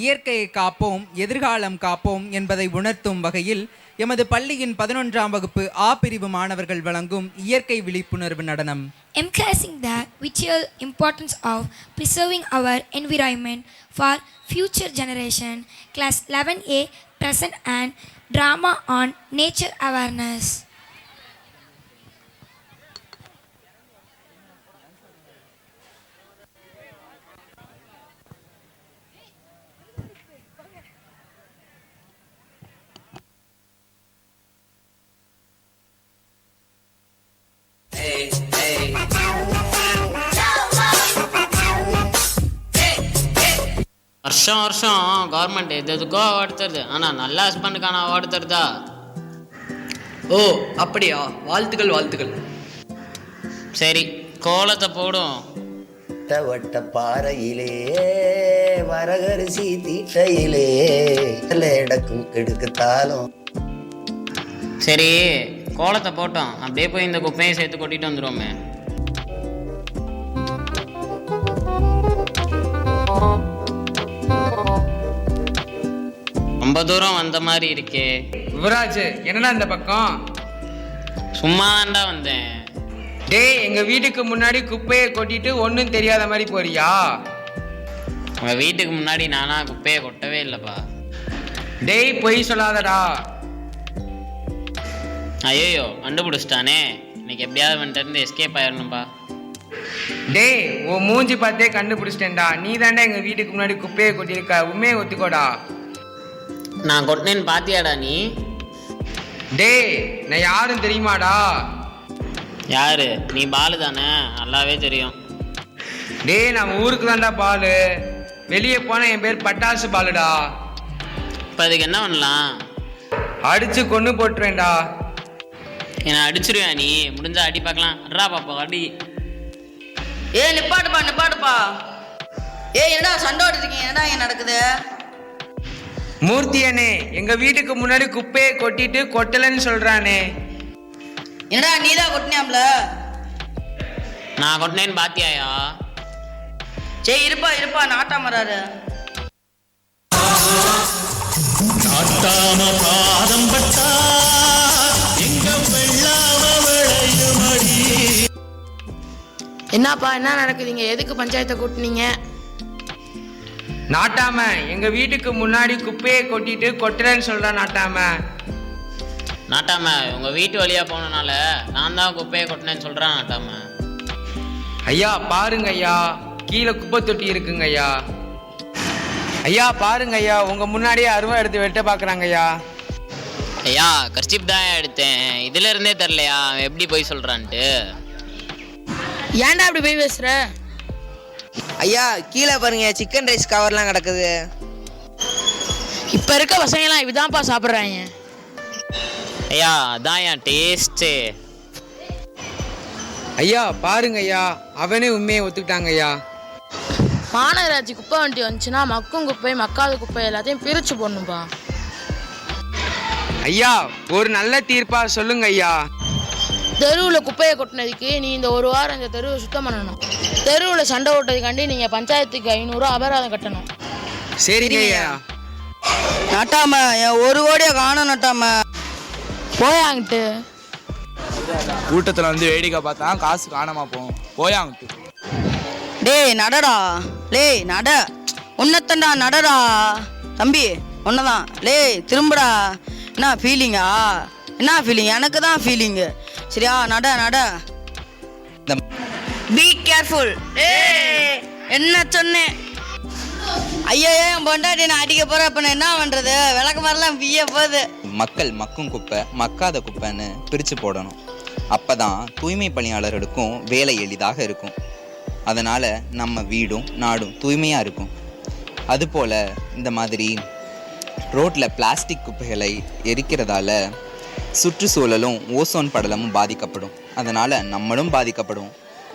இயற்கையை காப்போம், எதிர்காலம் காப்போம் என்பதை உணர்த்தும் வகையில் எமது பள்ளியின் 11ஆம் வகுப்பு ஆ பிரிவு மாணவர்கள் வழங்கும் இயற்கை விழிப்புணர்வு நடனம். Emphasizing the vital importance of preserving our environment for future generation, Class 11A present an drama on nature awareness. வருஷம் வருஷம் கவர்மெண்ட் எதுக்கோ அவார்டு தருது, ஆனால் நல்ல ஹஸ்பண்டுக்கான அவார்டு தருதா? ஓ அப்படியா, வாழ்த்துக்கள் வாழ்த்துக்கள். சரி, கோலத்தை போடும். வட்ட பாறையிலே வரகரிசி தீட்டையிலே எடக்கும் கெடுக்கத்தாலும். சரி, கோலத்தை போட்டோம், அப்படியே போய் இந்த குப்பையை சேர்த்து கொட்டிட்டு வந்துடுவோமே. ரொம்ப தூரம் வந்த மாதிரி இருக்கே. யுவராஜ், என்னடா இந்த பக்கம்? சும்மா தான்டா வந்தேன். டேய், எங்க வீட்டுக்கு முன்னாடி குப்பையை கொட்டிட்டு ஒன்றும் தெரியாத மாதிரி போறியா? உங்க வீட்டுக்கு முன்னாடி நானா குப்பையை கொட்டவே இல்லைப்பா. டேய், பொய் சொல்லாதடா. ஐயோ, கண்டுபிடிச்சிட்டானே. இன்னைக்கு எப்படியாவது வந்துட்டு எஸ்கேப் ஆயிடணும்பா. டேய், உன் மூஞ்சி பார்த்தே கண்டுபிடிச்சிட்டேன்டா. நீ தாண்டா எங்க வீட்டுக்கு முன்னாடி குப்பையை கொட்டியிருக்க. உண்மையை ஒத்துக்கோடா. நான் கொட்டினேன்னு பாத்தியாடா நீ? டேய், நான் யாரும் தெரியுமாடா? யாரு நீ? பாலு தானே, நல்லாவே தெரியும். டேய், நான் ஊருக்கு தான்டா பாலு. வெளியே போன என் பேர் பட்டாசு பாலுடா. இப்போ அதுக்கு என்ன பண்ணலாம்? அடிச்சு கொண்டு போட்டுருவேன்டா. என்ன அடிச்சிருவியா நீ? முடிஞ்சா அடி பார்க்கலாம். அட்ரா பாப்பா, அடி. நிப்பாட்டுப்பா. என்னடா சண்டை ஓட்டிருக்கீங்க? என்னடா இங்க நடக்குது? மூர்த்தியனே, எங்க வீட்டுக்கு முன்னாடி குப்பையை கொட்டிட்டு கொட்டலன்னு சொல்றானே. என்னடா நீதான் கொட்டினியாம்ல? நான் கொட்டினேன்னு பாத்தியாயா? சரி இருப்பா நாட்டாமராரு. என்னப்பா, என்ன நடக்குதுங்க? எதுக்கு பஞ்சாயத்தை கூட்டினீங்க? நாட்டாம, எங்க வீட்டுக்கு முன்னாடி குப்பையை கொட்டிட்டு கொட்டலன்னு சொல்றான் நாட்டாம. நாட்டாம, உங்க வீட்டு வழியா போனனால நான் தான் குப்பையை கொட்டினேன்னு சொல்றேன் நாட்டாம. ஐயா பாருங்க ஐயா, கீழே குப்பை தொட்டி இருக்குங்க ஐயா. ஐயா பாருங்க ஐயா, உங்க முன்னாடியே அருவா எடுத்து வெட்ட பாக்குறாங்க ஐயா. ஐயா, கர்ச்சிப் தான் எடுத்தேன். இதுல இருந்தே தெரியலையா எப்படி போய் சொல்றான்ட்டு? ஏன்டா அப்படி போய் பேசுற? ஐயா கீழே பாருங்க, சிக்கன் ரைஸ் கவர்லாம் கிடக்குது. இப்ப இருக்க பசங்கலாம் இப்படிதான்ப்பா சாப்பிட்றாங்க. ஐயா, அதான் என் டேஸ்ட்டு. ஐயா பாருங்க ஐயா, அவனே உண்மையை ஒத்துக்கிட்டாங்க ஐயா. மாநகராட்சி குப்பை வண்டி வந்துச்சுன்னா மக்கும் குப்பை மக்காத குப்பை எல்லாத்தையும் பிரிச்சு போடணும்பா. ஐயா ஒரு நல்ல தீர்ப்பா சொல்லுங்க ஐயா. தெருவில் குப்பையை கொட்டினதுக்கு நீ இந்த ஒரு வாரம் இந்த தெருவை சுத்தம் பண்ணணும். தெருவில் சண்டை ஓட்டதுக்காண்டி நீங்கள் பஞ்சாயத்துக்கு 500 அபராதம் கட்டணும். சரிங்க ஐயா. நட்டாம என் 1 கோடியை காணும் நட்டாம. போயாங்கிட்டு கூட்டத்தில் வந்து வேடிக்கை பார்த்தா காசு காணாம போகும். போயாங்கிட்டு. டேய் நடடா, லேய் நட, உன்னத்தண்டா நடடா தம்பி, ஒன்னதான். லேய் திரும்புடா. என்ன ஃபீலிங்கா? என்ன ஃபீலிங்? எனக்கு தான் ஃபீலிங்கு. சரியா, நட. Be careful. என்ன சொன்னேன்? ஐயோ, என் பொண்டாட்டி நான் அடிக்க போறேன். அப்ப நான் என்ன பண்றது? விளக்கு மாதிரிலாம் பிய போகுது. மக்கள் மக்கும் குப்பை மக்காத குப்பைன்னு பிரித்து போடணும். அப்போ தான் தூய்மை பணியாளர்களுக்கும் வேலை எளிதாக இருக்கும். அதனால் நம்ம வீடும் நாடும் தூய்மையாக இருக்கும். அதுபோல் இந்த மாதிரி ரோட்டில் பிளாஸ்டிக் குப்பைகளை எரிக்கிறதால சுற்றுச்சூழலும் ஓசோன் படலமும் பாதிக்கப்படும். அதனால் நம்மளும் பாதிக்கப்படும்.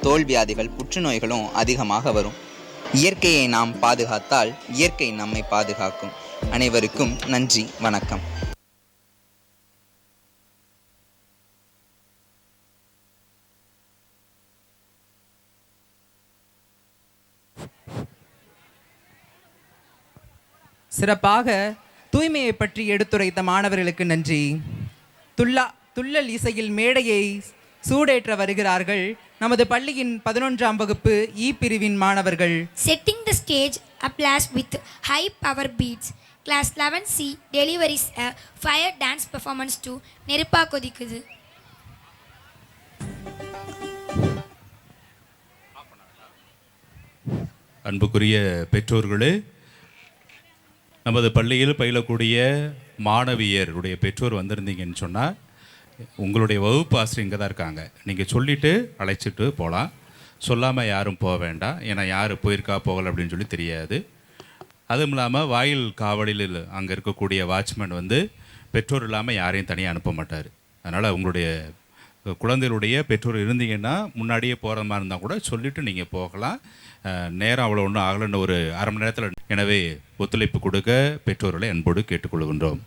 தோல் வியாதிகள், புற்றுநோய்களும் அதிகமாக வரும். இயற்கையை நாம் பாதுகாத்தால் இயற்கை நம்மை பாதுகாக்கும். அனைவருக்கும் நன்றி, வணக்கம். சிறப்பாக தூய்மையை பற்றி எடுத்துரைத்த மாணவர்களுக்கு நன்றி. துள்ளல் இசையில் மேடையை சூடேற்ற வருகிறார்கள் நமது பள்ளியின் 11ஆம் வகுப்பு இ பிரிவின் மாணவர்கள். Setting the stage, applause with high power beats. Class 11C delivers a fire dance performance to நெருப்பா கொதிக்குது. அன்புக்குரிய பெற்றோர்களே, நமது பள்ளியில் பயிலக்கூடிய மாணவியருடைய பெற்றோர் வந்திருந்தீங்கன்னு சொன்னால் உங்களுடைய வகுப்பு ஆசிரியர் இங்கே தான் இருக்காங்க. நீங்கள் சொல்லிவிட்டு அழைச்சிட்டு போகலாம், சொல்லாமல் யாரும் போக வேண்டாம். ஏன்னா யார் போயிருக்கா போகலை அப்படின்னு சொல்லி தெரியாது. அதுவும் இல்லாமல் வாயில் காவலில் அங்கே இருக்கக்கூடிய வாட்ச்மேன் வந்து பெற்றோர் இல்லாமல் யாரையும் தனியாக அனுப்ப மாட்டார். அதனால் உங்களுடைய குழந்தைகளுடைய பெற்றோர் இருந்தீங்கன்னா முன்னாடியே போகிற மாதிரி இருந்தால் கூட சொல்லிவிட்டு நீங்கள் போகலாம். நேரம் அவ்வளோ ஒன்றும் ஆகலைன்னு ஒரு அரை மணி நேரத்தில். எனவே ஒத்துழைப்பு கொடுக்க பெற்றோர்களை அன்போடு கேட்டுக்கொள்கின்றோம்.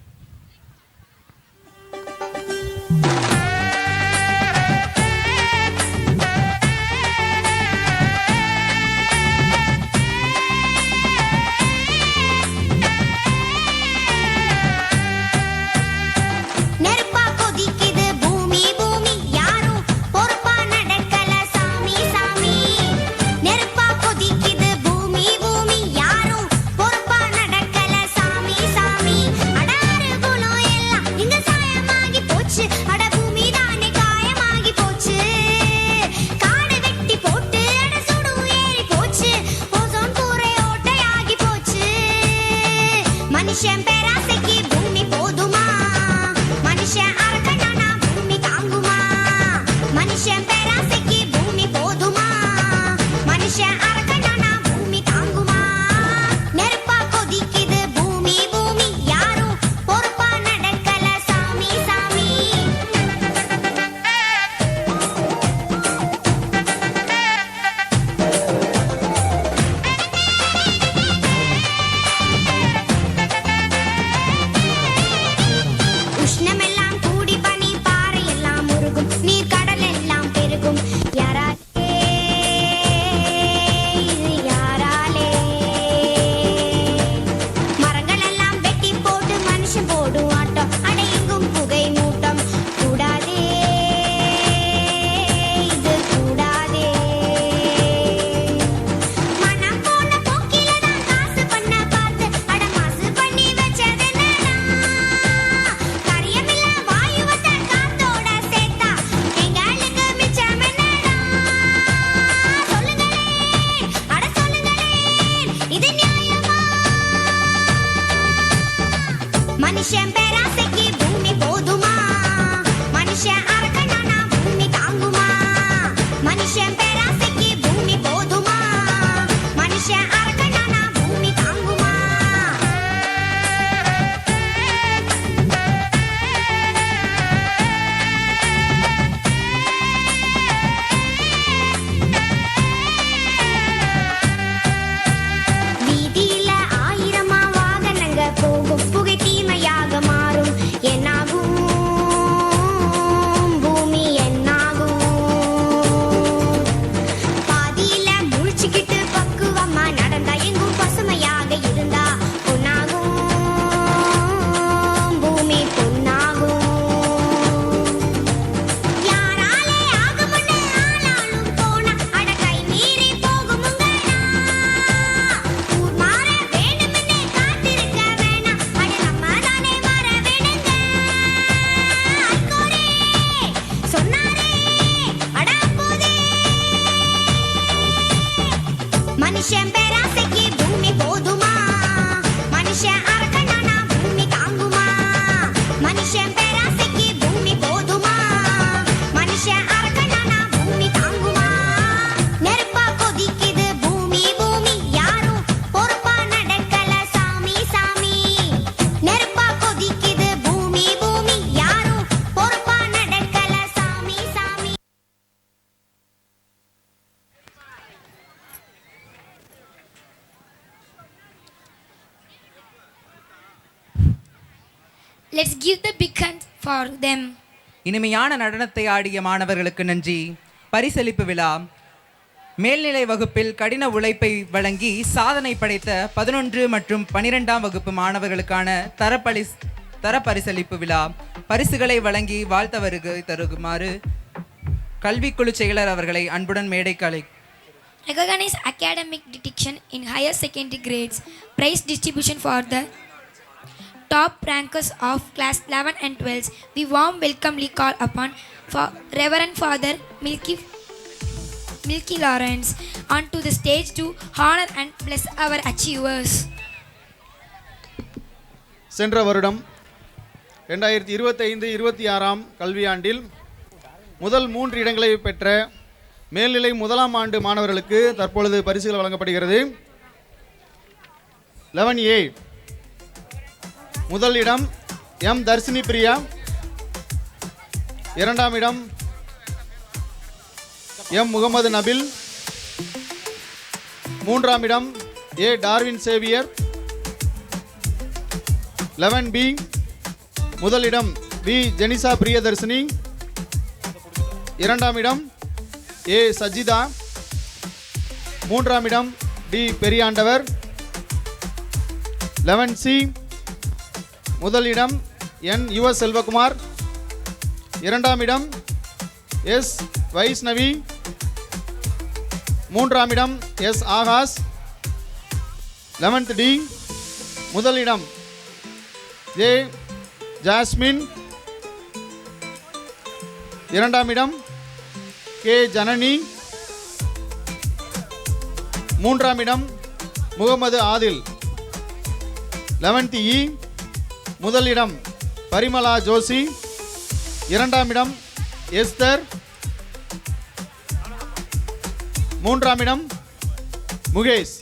Let's give the big hand for them. இனிமையான நடனத்தை ஆடிய மாணவர்களுக்கு நன்றி. பரிசளிப்பு விழா மேல்நிலை வகுப்பில் கடின உழைப்பை வழங்கி சாதனை படைத்த 11 மற்றும் 12ஆம் வகுப்பு மாணவர்களுக்கான தரப்பரிசளிப்பு விழா பரிசுகளை வழங்கி வாழ்த்த வருகை தருமாறு கல்விக்குழு செயலர் அவர்களை அன்புடன் மேடைக்கு அழைக்கிறேன். Recognize academic distinction in higher secondary grades. Prize distribution for the top rankers of class 11 and 12. We warm welcomely call upon for Reverend Father Milky Lawrence onto the stage to honor and bless our achievers. சென்ற வருடம் 2025-26ஆம் கல்வியாண்டில் முதல் 3 இடங்களை பெற்ற மேல்நிலை 1ஆம் ஆண்டு மாணவர்களுக்கு தற்பொழுது பரிசுகள் வழங்கப்படுகிறது. 11A முதல் இடம் எம் தர்ஷினி பிரியா, 2ஆம் இடம் எம் முகமது நபில், 3ஆம் இடம் ஏ டார்வின் சேவியர். 11B முதல் இடம் வி ஜெனிசா பிரியதர்ஷினி, 2ஆம் இடம் ஏ சஜிதா, 3ஆம் இடம் டி பெரியாண்டவர். 11C முதல் இடம் என் யுவ செல்வகுமார், 2ஆம் இடம் எஸ் வைஷ்ணவி, 3ஆம் இடம் எஸ் ஆகாஷ். 11th டி முதல் இடம் ஜே ஜாஸ்மின், 2ஆம் இடம் கே ஜனனி, 3ஆம் இடம் முகமது ஆதில். 11th இ முதல் இடம் பரிமலா ஜோஷி, 2ஆம் இடம் எஸ்தர், 3ஆம் இடம் முகேஷ்.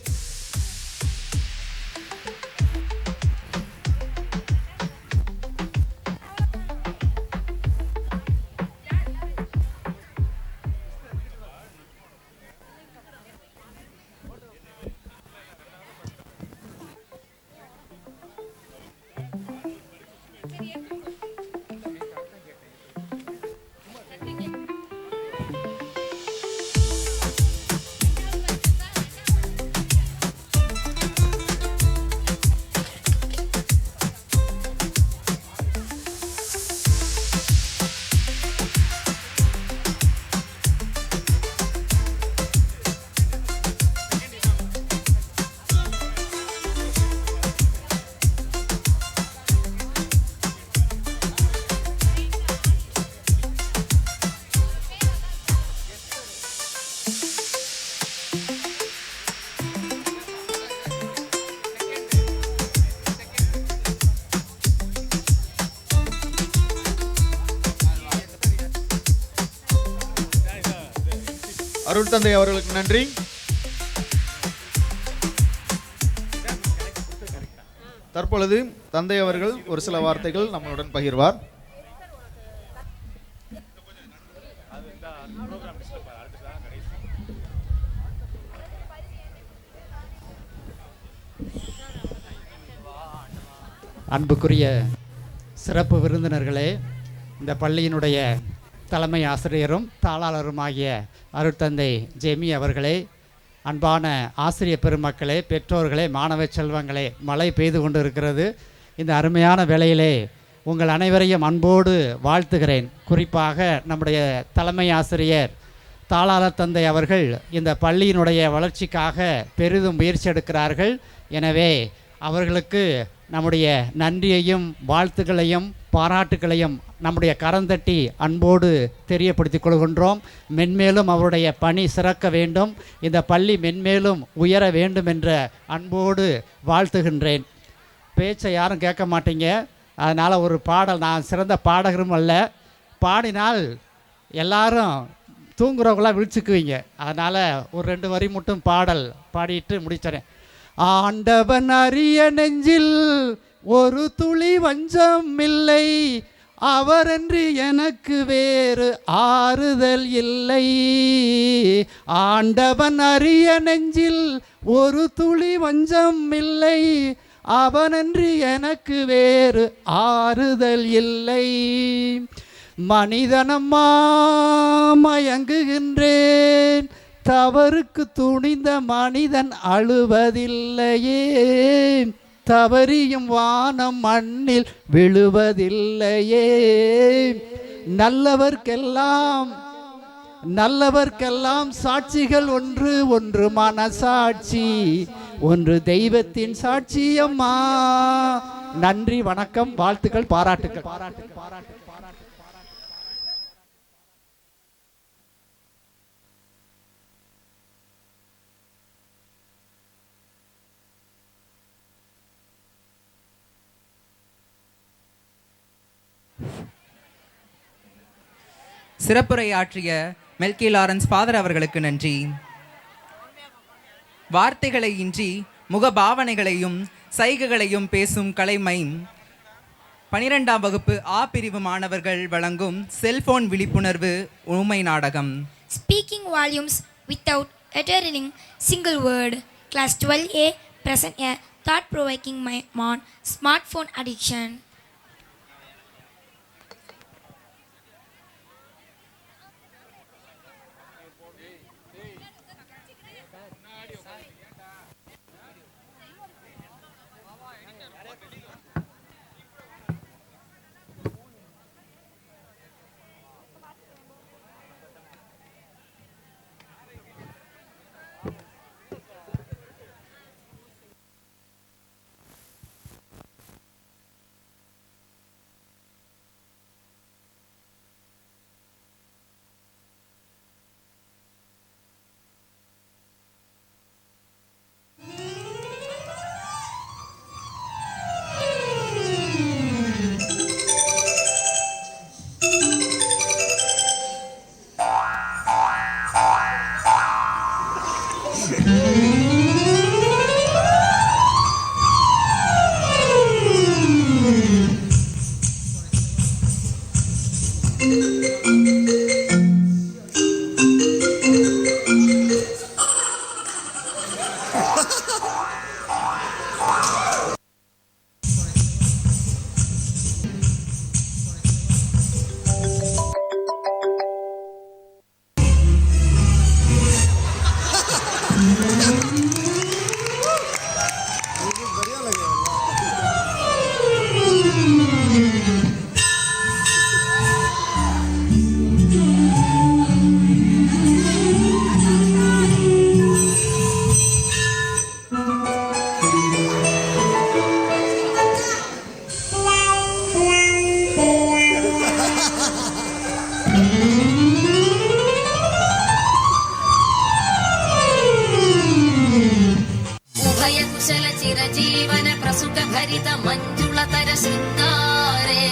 அருள் தந்தை அவர்களுக்கு நன்றி. தற்பொழுது தந்தை அவர்கள் ஒரு சில வார்த்தைகள் நம்மளுடன் பகிர்வார். அன்புக்குரிய சிறப்பு விருந்தினர்களே, இந்த பள்ளியினுடைய தலைமை ஆசிரியரும் தாளாளருமாகிய அருட்தந்தை ஜெமி அவர்களே, அன்பான ஆசிரியர் பெருமக்களே, பெற்றோர்களே, மாணவ செல்வங்களே, மழை பெய்து கொண்டு இருக்கிறது. இந்த அருமையான வேளையிலே உங்கள் அனைவரையும் அன்போடு வாழ்த்துகிறேன். குறிப்பாக நம்முடைய தலைமை ஆசிரியர் தாளாளர் தந்தை அவர்கள் இந்த பள்ளியினுடைய வளர்ச்சிக்காக பெரிதும் முயற்சி எடுக்கிறார்கள். எனவே அவர்களுக்கு நம்முடைய நன்றியையும் வாழ்த்துக்களையும் பாராட்டுக்களையும் நம்முடைய கரந்தட்டி அன்போடு தெரியப்படுத்திக் கொள்கின்றோம். மென்மேலும் அவருடைய பணி சிறக்க வேண்டும், இந்த பள்ளி மென்மேலும் உயர வேண்டும் என்ற அன்போடு வாழ்த்துகின்றேன். பேச்சை யாரும் கேட்க மாட்டீங்க, அதனால் ஒரு பாடல், நான் சிறந்த பாடகரும் அல்ல, பாடினால் எல்லாரும் தூங்குறவங்களாம் விழிச்சுக்குவீங்க, அதனால் ஒரு 2 வரி மட்டும் பாடல் பாடிட்டு முடிச்சிடறேன். ஆண்டவன் அரிய நெஞ்சில் ஒரு துளி வஞ்சம் இல்லை, அவரன்றி எனக்கு வேறு ஆறுதல் இல்லை. ஆண்டவன் அரிய நெஞ்சில் ஒரு துளி வஞ்சம் இல்லை, அவனன்றி எனக்கு வேறு ஆறுதல் இல்லை. மனிதனம்மா மயங்குகின்றேன், தவறுக்கு துணிந்த மனிதன் அழுவதில்லையே, தவறியும் வானம் மண்ணில் விழுவதில்லையே. நல்லவர்க்கெல்லாம் சாட்சிகள் ஒன்று, ஒன்று மனசாட்சி, ஒன்று தெய்வத்தின் சாட்சியம்மா. நன்றி, வணக்கம், வாழ்த்துக்கள், பாராட்டுக்கள். சிறப்புரையாற்றிய மெல்கி லாரன்ஸ் ஃபாதர் அவர்களுக்கு நன்றி. வார்த்தைகளை இன்றி முகபாவனைகளையும் சைகைகளையும் பேசும் கலைமைம் 12ஆம் வகுப்பு ஆ பிரிவு மாணவர்கள் வழங்கும் செல்போன் விழிப்புணர்வு ஊமை நாடகம். Speaking volumes without uttering single word. Class 12A present a thought-provoking mime on smartphone addiction. जीवन प्रसुत भरित मंजुलतर शृंगारे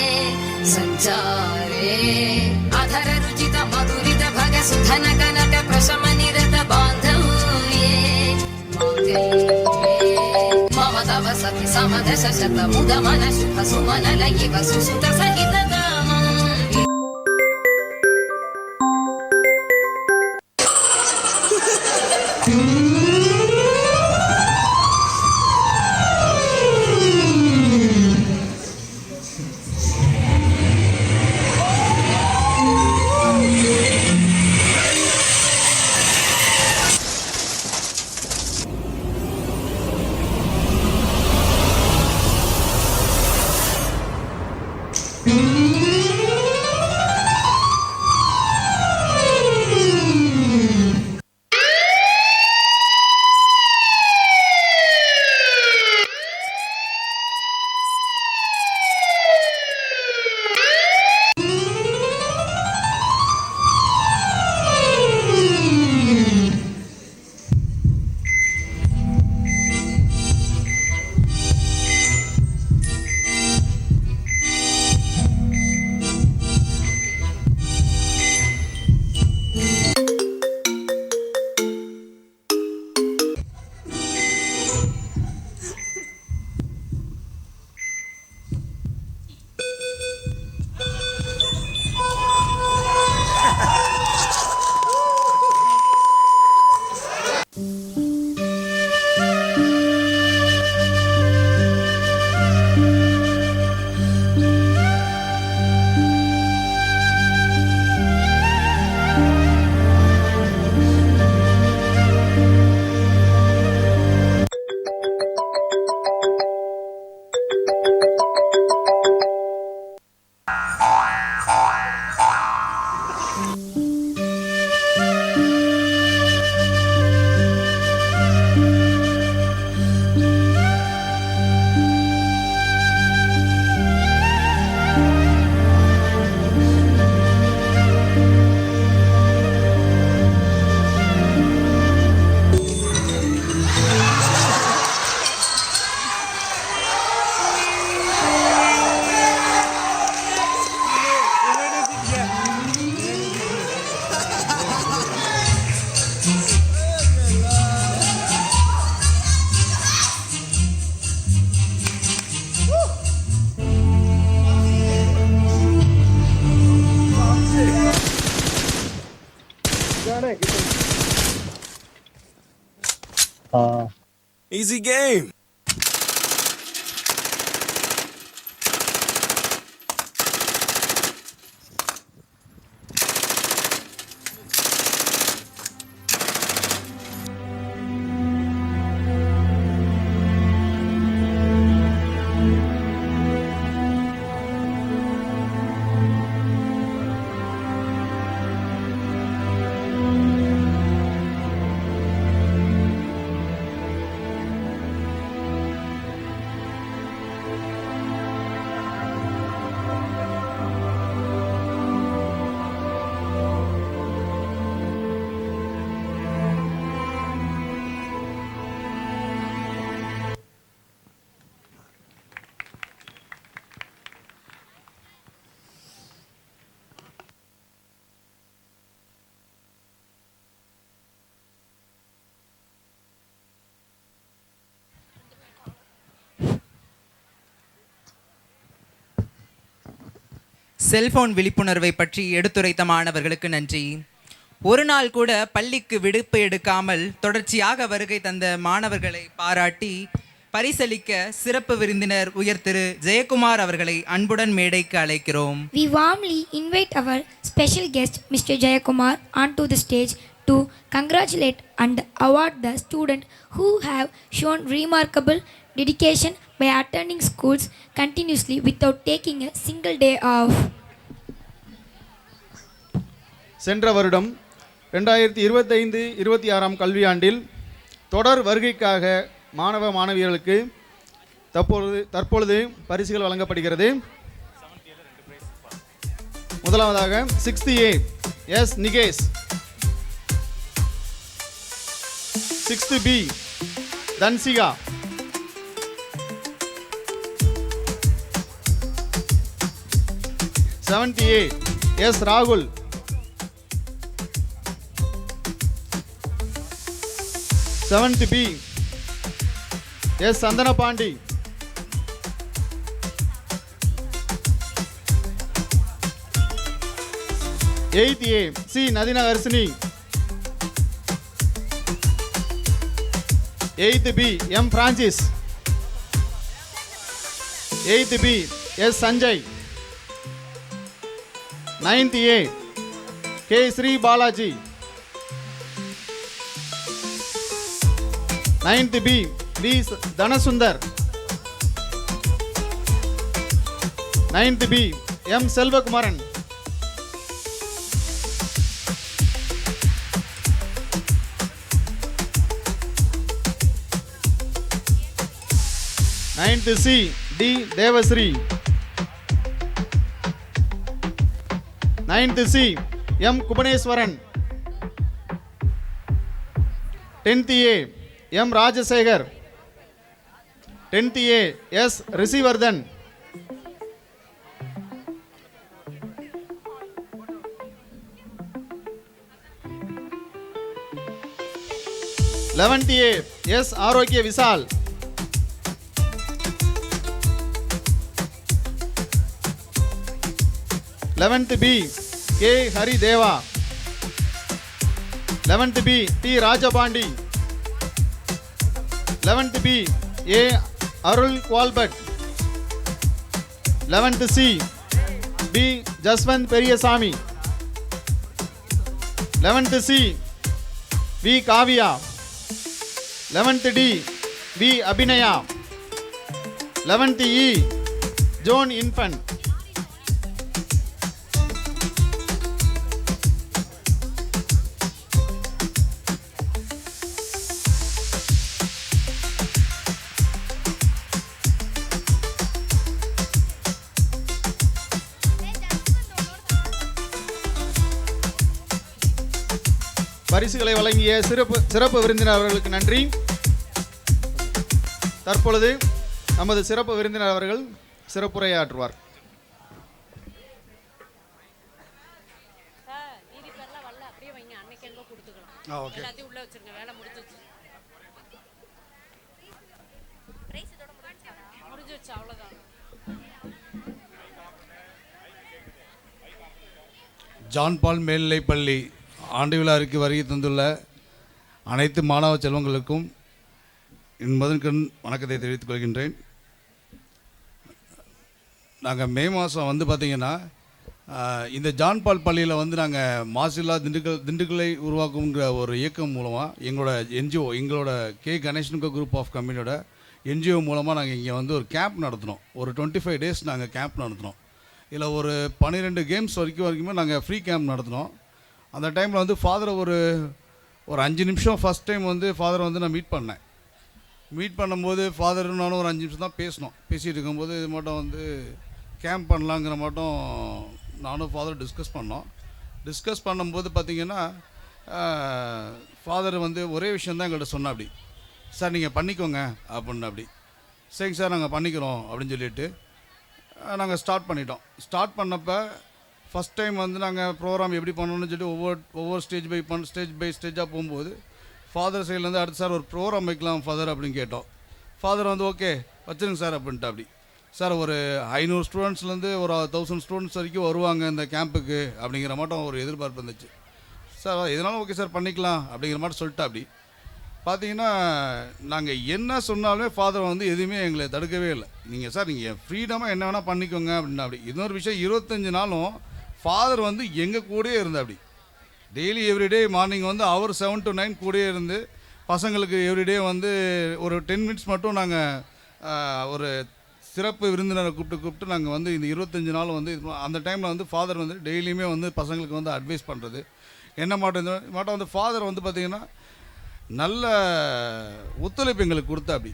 संचारे अधर रुचित मधुरित भग सुधन कनक प्रशम निरत बांधव्ये मम तव सति समदश शत मुद मन शुभ सुमन लयिव सुसुत सहित Easy game. செல்போன் விழிப்புணர்வை பற்றி எடுத்துரைத்த மாணவர்களுக்கு நன்றி. ஒரு நாள் கூட பள்ளிக்கு விடுப்பு எடுக்காமல் தொடர்ச்சியாக வருகை தந்த மாணவர்களை பாராட்டி பரிசளிக்க சிறப்பு விருந்தினர் உயர் திரு ஜெயக்குமார் அவர்களை அன்புடன் மேடைக்கு அழைக்கிறோம். We warmly invite our special guest Mr. Jayakumar onto the stage to congratulate and award the students who have shown remarkable dedication by attending schools continuously without taking a single day off. சென்ற வருடம் 2025-26 கல்வியாண்டில் தொடர் வருகைக்காக மாணவ மாணவியர்களுக்கு தற்பொழுது பரிசுகள் வழங்கப்படுகிறது. முதலாவதாக 6th A S Nikesh, 6th B Dhanshika, 7th A S ராகுல், 7th B S Santhana Pandi, 8th A C Nathina Harshini, 8th B M Francis, 8th B S Sanjay, 9th A K Sri Balaji, 9th B V Dhanasundar, 9th B M Selvakumaran, 9th C D Devasri, 9th C M Kubaneswaran, 10th A M Rajasekar, 10th A S Rishivardhan, 11th A S Arokkiya Vishal, 11th B K Hari Deva, 11th B D Rajapandi, 11th B A Arul குவால்பட், 11th C P Jaswanth Periyasamy, 11th C V Kaviya, 11th D V Abinaya, 11th E John இன்ஃபன். பரிசுகளை வழங்கிய சிறப்பு விருந்தினர் அவர்களுக்கு நன்றி. தற்பொழுது நமது சிறப்பு விருந்தினர் அவர்கள் சிறப்புரையாற்றுவார். ஜான் பால் மேல்நிலைப்பள்ளி ஆண்டு விழாவிற்கு வருகை தந்துள்ள அனைத்து மாணவ செல்வங்களுக்கும் என் முதற்கண் வணக்கத்தை தெரிவித்துக் கொள்கின்றேன். நாங்கள் மே மாதம் வந்து பார்த்திங்கன்னா இந்த ஜான் பால் பள்ளியில் வந்து நாங்கள் மாசில்லா திண்டுக்கலை உருவாக்குங்கிற ஒரு இயக்கம் மூலமாக எங்களோட என்ஜிஓ, எங்களோட கே கணேசனுக்கு குரூப் ஆஃப் கம்பெனியோட என்ஜிஓ மூலமாக நாங்கள் இங்கே வந்து ஒரு கேம்ப் நடத்தினோம். ஒரு 25 டேஸ் நாங்கள் கேம்ப் நடத்தினோம். இதில் ஒரு 12 கேம்ஸ் வரைக்குமே நாங்கள் ஃப்ரீ கேம்ப் நடத்தினோம். அந்த டைமில் வந்து ஃபாதரை ஒரு 5 நிமிஷம் ஃபஸ்ட் டைம் வந்து ஃபாதரை வந்து நான் மீட் பண்ணேன். மீட் பண்ணும்போது ஃபாதரும் நானும் ஒரு 5 நிமிஷம் தான் பேசினோம். பேசிகிட்டு இருக்கும்போது இது மட்டும் வந்து கேம்ப் பண்ணலாங்கிற மட்டும் நானும் ஃபாதர் டிஸ்கஸ் பண்ணும்போது பார்த்திங்கன்னா ஃபாதர் வந்து ஒரே விஷயந்தான் எங்கள்கிட்ட சொன்ன, அப்படி சார் நீங்கள் பண்ணிக்கோங்க அப்படின்னு. அப்படி சரிங்க சார் நாங்கள் பண்ணிக்கிறோம் அப்படின்னு சொல்லிட்டு நாங்கள் ஸ்டார்ட் பண்ணிட்டோம். ஸ்டார்ட் பண்ணப்போ ஃபஸ்ட் டைம் வந்து நாங்கள் ப்ரோக்ராம் எப்படி பண்ணணும்னு சொல்லிட்டு ஒவ்வொரு ஸ்டேஜ் பை ஸ்டேஜாக போகும்போது ஃபாதர் சைட்லேருந்து அடுத்து சார் ஒரு ப்ரோக்ராம் வைக்கலாம் ஃபாதர் அப்படின்னு கேட்டோம். ஃபாதர் வந்து ஓகே வச்சுருங்க சார் அப்படின்ட்டு. அப்படி சார் ஒரு 500 ஸ்டூடெண்ட்ஸ்லேருந்து ஒரு 1000 ஸ்டூடெண்ட்ஸ் வரைக்கும் வருவாங்க இந்த கேம்புக்கு அப்படிங்கிற மாட்டோம் ஒரு எதிர்பார்ப்பு இருந்துச்சு. சார் இதனாலும் ஓகே சார் பண்ணிக்கலாம் அப்படிங்கிற மாதிரி சொல்லிட்டா. அப்படி பார்த்தீங்கன்னா நாங்கள் என்ன சொன்னாலுமே ஃபாதர் வந்து எதுவுமே எங்களை தடுக்கவே இல்லை. நீங்கள் ஃப்ரீடமாக என்ன வேணால் பண்ணிக்கோங்க அப்படின்னா. அப்படி இன்னொரு விஷயம், 25 நாளும் ஃபாதர் வந்து எங்கள் கூடயே இருந்தா. அப்படி டெய்லி எவ்ரிடே மார்னிங் வந்து அவர் 7 to 9 கூடயே இருந்து பசங்களுக்கு எவ்ரிடே வந்து ஒரு 10 மினிட்ஸ் மட்டும் நாங்கள் ஒரு சிறப்பு விருந்தினரை கூப்பிட்டு நாங்கள் வந்து இந்த 25 நாள் வந்து அந்த டைமில் வந்து ஃபாதர் வந்து டெய்லியுமே வந்து பசங்களுக்கு வந்து அட்வைஸ் பண்ணுறது என்ன மாட்டோம் வந்து ஃபாதர் வந்து பார்த்திங்கன்னா நல்ல ஒத்துழைப்பு எங்களுக்கு கொடுத்தா. அப்படி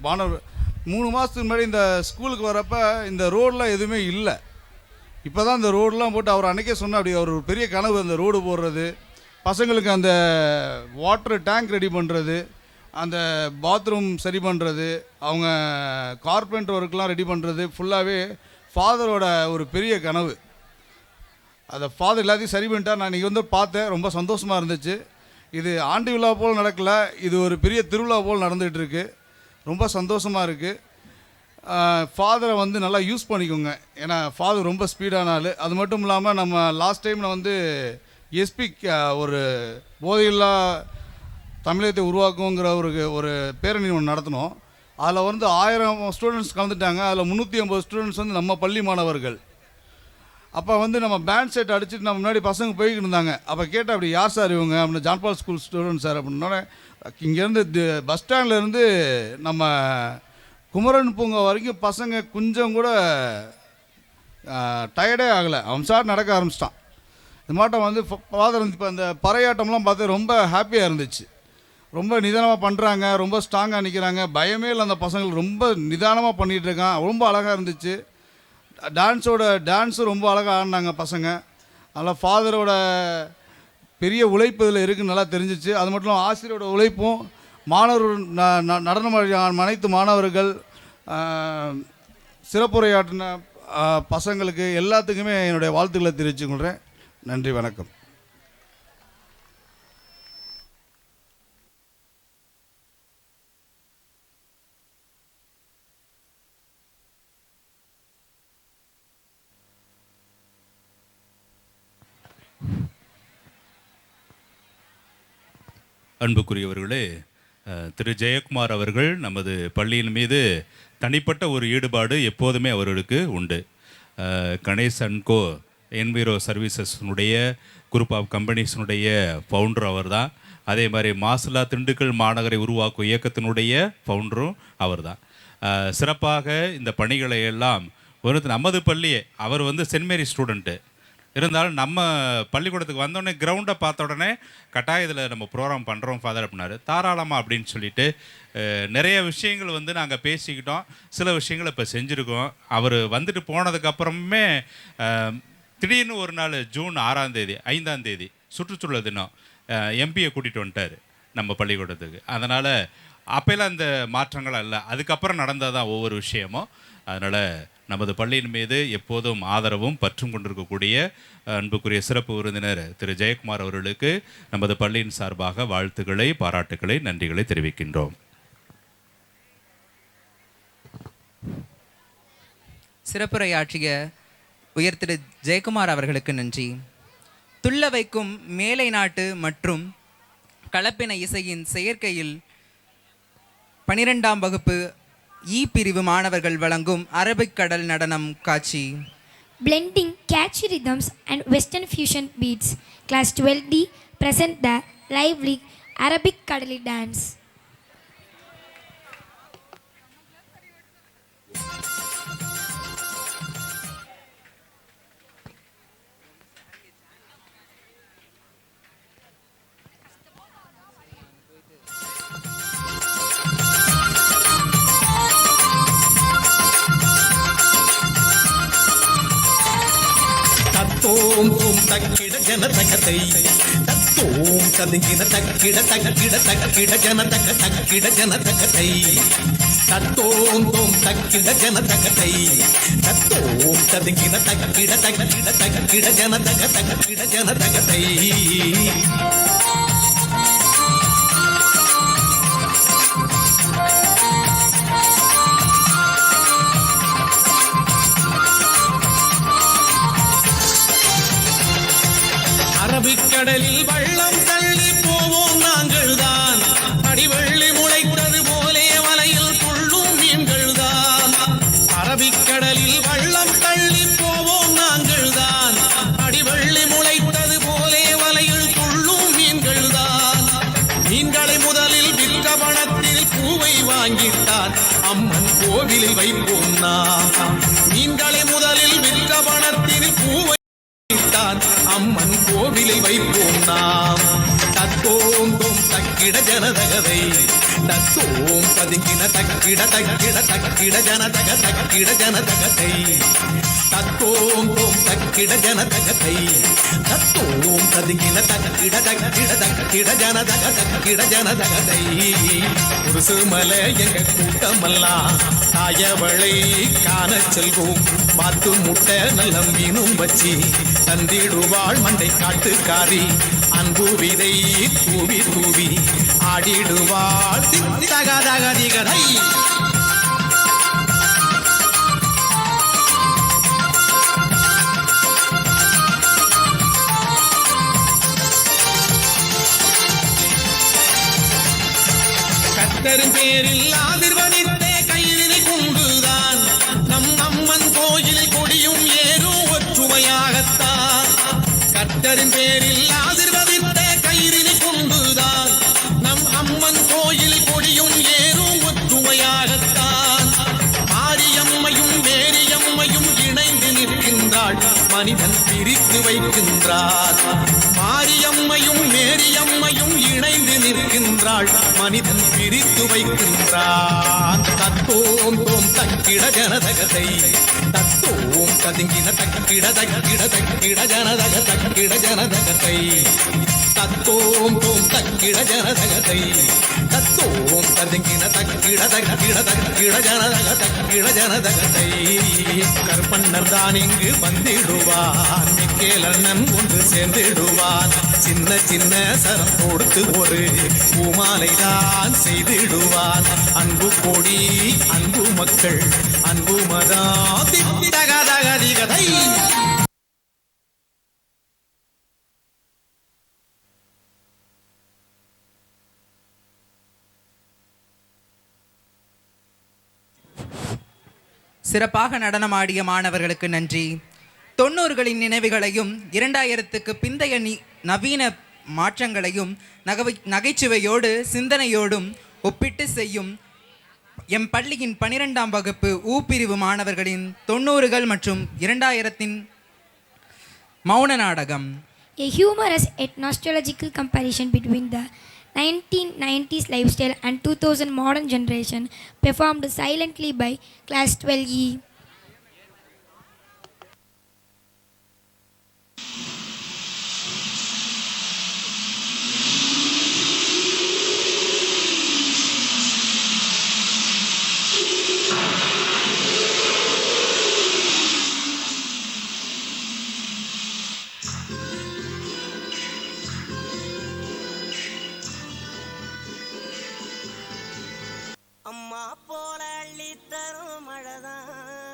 மாணவர் 3 மாதத்துக்கு முன்னாடி இந்த ஸ்கூலுக்கு வரப்போ இந்த ரோடெலாம் எதுவுமே இல்லை. இப்போ தான் இந்த ரோடெலாம் போட்டு அவர் அன்றைக்கே சொன்னால், அப்படி அவர் ஒரு பெரிய கனவு அந்த ரோடு போடுறது, பசங்களுக்கு அந்த வாட்டர் டேங்க் ரெடி பண்ணுறது, அந்த பாத்ரூம் சரி பண்ணுறது, அவங்க கார்பெண்டர் ஒர்க்லாம் ரெடி பண்ணுறது ஃபுல்லாகவே ஃபாதரோட ஒரு பெரிய கனவு. அதை ஃபாதர் எல்லாத்தையும் சரி பண்ணிட்டா. நான் இன்றைக்கி வந்து பார்த்தேன், ரொம்ப சந்தோஷமாக இருந்துச்சு. இது ஆண்டு விழா போல் நடக்கலை, இது ஒரு பெரிய திருவிழா போல் நடந்துகிட்ருக்கு. ரொம்ப சந்தோஷமாக இருக்குது. ஃபாதரை வந்து நல்லா யூஸ் பண்ணிக்கோங்க. ஏன்னா ஃபாதர் ரொம்ப ஸ்பீடான ஆள். அது மட்டும் இல்லாமல் நம்ம லாஸ்ட் டைமில் வந்து எஸ்பி ஒரு போதையில்லா தமிழகத்தை உருவாக்குங்கிற ஒரு பேரணி ஒன்று நடத்தினோம். அதில் வந்து 1000 ஸ்டூடெண்ட்ஸ் கலந்துட்டாங்க. அதில் 350 ஸ்டூடெண்ட்ஸ் வந்து நம்ம பள்ளி மாணவர்கள். அப்போ வந்து நம்ம பேண்ட் செட் அடிச்சுட்டு நம்ம முன்னாடி பசங்க போய்கிட்டு இருந்தாங்க. அப்போ கேட்டால், அப்படி யார் சார் இவங்க அப்படின்னு, ஜான் பால் ஸ்கூல் ஸ்டூடெண்ட் சார் அப்படின்னோடனே, இங்கேருந்து பஸ் ஸ்டாண்ட்லேருந்து நம்ம குமரன் பூங்கா வரைக்கும் பசங்க கொஞ்சம் கூட டயர்டே ஆகலை. அவன் சார் நடக்க ஆரம்பிச்சிட்டான். இது மாட்டம் வந்து ஃபாதர் வந்து இப்போ அந்த பறையாட்டம்லாம் பார்த்து ரொம்ப ஹாப்பியாக இருந்துச்சு. ரொம்ப நிதானமாக பண்ணுறாங்க, ரொம்ப ஸ்ட்ராங்காக நிற்கிறாங்க, பயமே இல்லை. அந்த பசங்களுக்கு ரொம்ப நிதானமாக பண்ணிகிட்ருக்கான். ரொம்ப அழகாக இருந்துச்சு. டான்ஸும் ரொம்ப அழகாக ஆடினாங்க பசங்க. அதில் ஃபாதரோட பெரிய உழைப்பு இதில் இருக்குன்னு நல்லா தெரிஞ்சிச்சு. அது மட்டும் இல்லாமல் ஆசிரியரோட உழைப்பும், மாணவர்கள் நடனம் அனைத்து மாணவர்கள் சிறப்புரையாற்றின பசங்களுக்கு எல்லாத்துக்குமே என்னுடைய வாழ்த்துக்களை தெரிவித்துக்கொள்கிறேன். நன்றி, வணக்கம். அன்புக்குரியவர்களே, திரு ஜெயக்குமார் அவர்கள் நமது பள்ளியின் மீது தனிப்பட்ட ஒரு ஈடுபாடு எப்போதுமே அவர்களுக்கு உண்டு. கணேஷ் அண்ட் கோ என்விரோ சர்வீசஸ்னுடைய குரூப் ஆஃப் கம்பெனிஸினுடைய ஃபவுண்டர் அவர் தான். அதே மாதிரி மாசில்லா திண்டுக்கல் மாநகரை உருவாக்கும் இயக்கத்தினுடைய ஃபவுண்டரும் அவர் தான். சிறப்பாக இந்த பணிகளை எல்லாம் நமது பள்ளியே, அவர் வந்து சென்ட் மேரி ஸ்டூடெண்ட்டு இருந்தாலும் நம்ம பள்ளிக்கூடத்துக்கு வந்தோடனே கிரவுண்டை பார்த்த உடனே கட்டாயம் இதில் நம்ம ப்ரோக்ராம் பண்ணுறோம் ஃபாதர் அப்படின்னாரு. தாராளமாக அப்படின்னு சொல்லிட்டு நிறைய விஷயங்கள் வந்து நாங்கள் பேசிக்கிட்டோம். சில விஷயங்களை இப்போ செஞ்சுருக்கோம். அவர் வந்துட்டு போனதுக்கப்புறமே திடீர்னு ஒரு நாள் ஜூன் 6ஆம் தேதி 5ஆம் தேதி சுற்றுச்சூழல் தினம் எம்பியை கூட்டிகிட்டு வந்துட்டார் நம்ம பள்ளிக்கூடத்துக்கு. அதனால் அப்போல்லாம் அந்த மாற்றங்கள் அல்ல, அதுக்கப்புறம் நடந்ததான் ஒவ்வொரு விஷயமும். அதனால் நமது பள்ளியின் மீது எப்போதும் ஆதரவும் பற்றும் கொண்டிருக்கக்கூடிய அன்புக்குரிய சிறப்பு விருந்தினர் திரு ஜெயக்குமார் அவர்களுக்கு நமது பள்ளியின் சார்பாக வாழ்த்துக்களை, பாராட்டுக்களை, நன்றிகளை தெரிவிக்கின்றோம். சிறப்புரையாற்றிய உயர் திரு ஜெயக்குமார் அவர்களுக்கு நன்றி. துள்ள வைக்கும் மேலை நாட்டு மற்றும் கலப்பின இசையின் செயற்கையில் 12ஆம் வகுப்பு இ பிரிவு மாணவர்கள் வழங்கும் அரபிக் கடல் நடனம் காட்சி. Blending catchy rhythms and Western fusion beats, Class 12D present the lively Arabic Kadali dance. தத்தோம் தோம் தக்கிட ஜன தகத்தை தத்தோம் கதுங்கின தக்கிட தக்கிட தக்கிட ஜன தக தக்கிட ஜன தகத்தை தத்தோம் தோம் தக்கிட ஜன தகத்தை தத்தோம் கதுங்கின தக்கிட தக்கிட தக்கிட ஜன தக தக்கிட ஜன தகத்தை அரபிக்கடலில் வள்ளம் தள்ளி போவோம் நாங்கள் தான் அடிவள்ளி முளைத்தது போலே வலையில் கொள்ளும் மீன்கள் தான் அரபிக்கடலில் வள்ளம் தள்ளி போவோம் நாங்கள் தான் அடிவள்ளி முளைத்தது போலே வலையில் கொள்ளும் மீன்கள் தான் மீன்களை முதலில் விற்ற பணத்தில் பூவை வாங்கிட்டான் அம்மன் கோவிலில் வைப்போம் நான் மீன்களை முதலில் விற்ற பணத்தில் பூவை அம்மன் கோவிலில் வைப்போம் நாம் தத்தோம் தோம் தக்கிட ஜனதகதை தத்தோம் பதுங்கின தக்கிட தக்கிட தக்கிட ஜனதக தக்கிட ஜனதகத்தை தத்தோம் தோம் தக்கிட ஜனதகத்தை தத்தோம் பதுங்கின தக்கிட தக்கிட தக்கிட ஜனதக தக்கிட ஜனதகத்தை குருசுமலை எங்க கூட்டமெல்லாம் தாயவளை காண செல்வோம் பார்த்து முட்டை நல்ல மீனும் வச்சி தந்திடுவாள் மண்டை காட்டுக்காரி அன்பு விதை தூவி தூவி ஆடிடுவாள் தகதகதிகதை கர்த்தரின் பேரில் ஆதிர்வதித்தே கயிறினை கொண்டுதான் நம் அம்மன் கோயிலில் கொடியும் ஏறும் ஒற்றுமையாகத்தான் கர்த்தரின் பேரில் ஆதிர்வதித்தே கயிறினை கொண்டுதான் நம் அம்மன் கோயிலில் கொடியும் ஏறும் ஒற்றுமையாகத்தான் மாரியம்மையும் மேரியம்மையும் இணைந்து நிற்கின்றாள் மனிதன் பிரித்து வைக்கின்றார் மாரியம்மையும் மேரியம்மையும் இணைந்து நிற்கின்றாள் மனிதன் பிரித்து வைக்கின்றான் தத்தோம் தோம் தக்கிட ஜனதகதை தத்தோம் கதுங்கின தக்கிட தக்கிட தக்கிட ஜனதக தக்கிட ஜனதகத்தை தத்தோம் தோம் தக்கிட ஜனதகத்தை தத்தோம் கதுங்கின தக்கிட தக்கிட தக்கிட ஜனதக தக்கிட ஜனதகத்தை கற்பண்ணர் தான் இங்கு வந்திடுவான் மிக்கேலண்ணன் ஒன்று சேர்ந்திடுவான் சின்ன சின்ன சரம் கொடுத்து ஒரு பூமாலை தான் செய்திடுவான் அன்பு கொடி அன்பு மக்கள் அன்பு மதா திகதகதிகதை சிறப்பாக நடனமாடிய மாணவர்களுக்கு நன்றி. 90களின் நினைவுகளையும் 2000க்கு பிந்தைய நவீன மாற்றங்களையும் நகைச்சுவையோடு சிந்தனையோடும் ஒப்பிட்டு செய்யும் எம் பள்ளியின் 12ஆம் வகுப்பு ஊ பிரிவு மாணவர்களின் 90கள் மற்றும் 2000த்தின் மௌன நாடகம். A humorous yet nostalgical comparison between the 1990s lifestyle and 2000 modern generation performed silently by Class 12E. அம்மா போல அள்ளி தரும் மழைதான்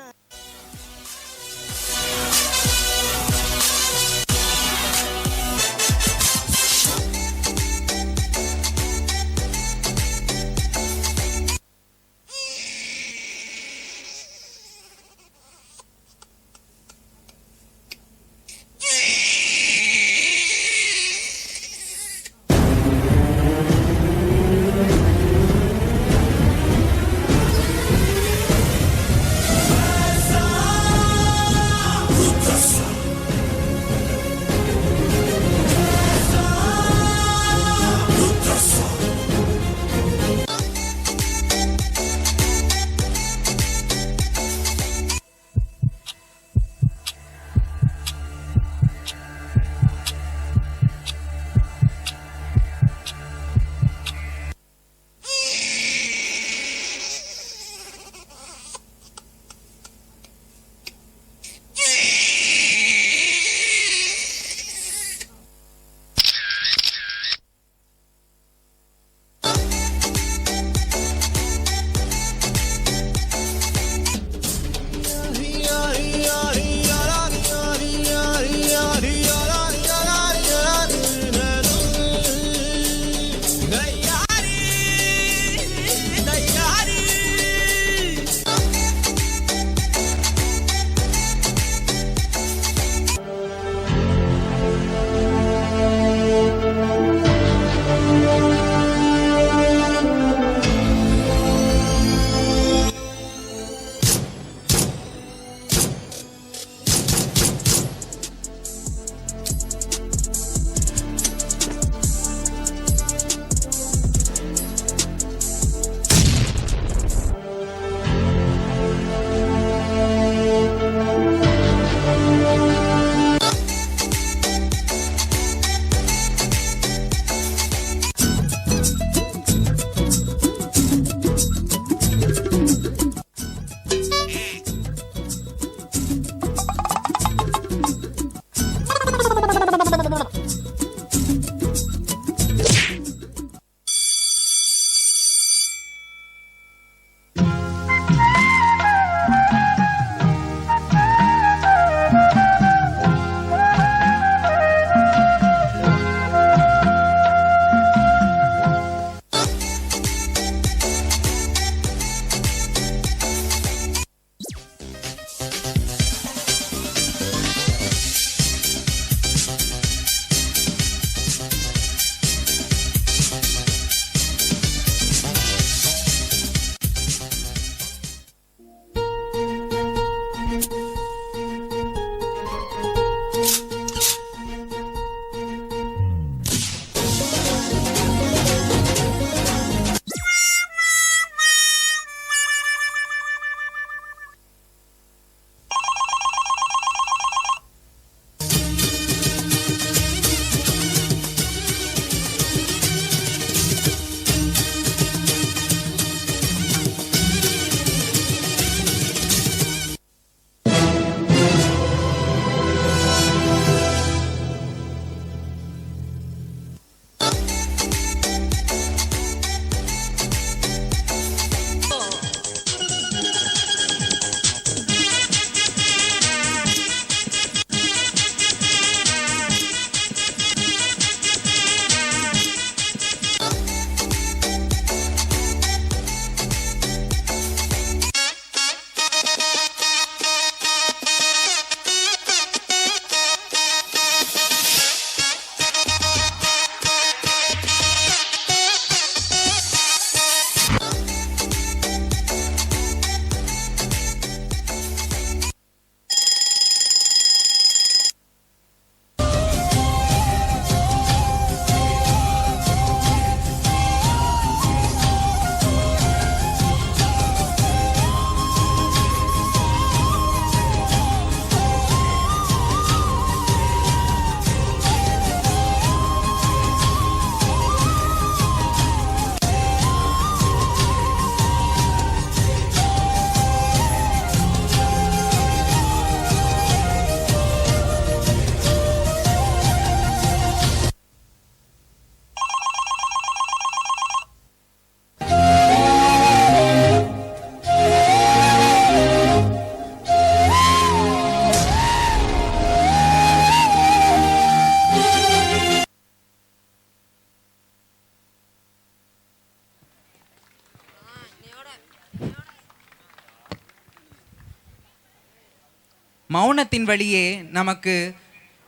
மௌனத்தின் வழியே நமக்கு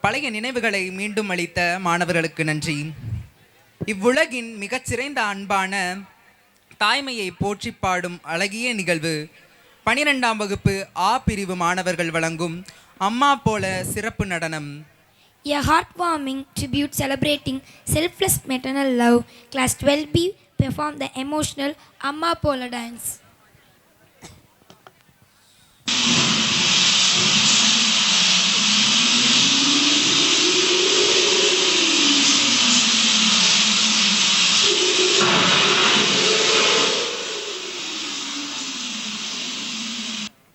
பழைய நினைவுகளை மீண்டும் அளித்த மாணவர்களுக்கு நன்றி. இவ்வுலகின் மிகச்சிறந்த அன்பான தாய்மையை போற்றி பாடும் அழகிய நிகழ்வு 12ஆம் வகுப்பு ஆ பிரிவு மாணவர்கள் வழங்கும் அம்மா போல சிறப்பு நடனம். A heartwarming tribute celebrating selfless maternal love. Class 12B performed the emotional Amma Pola dance.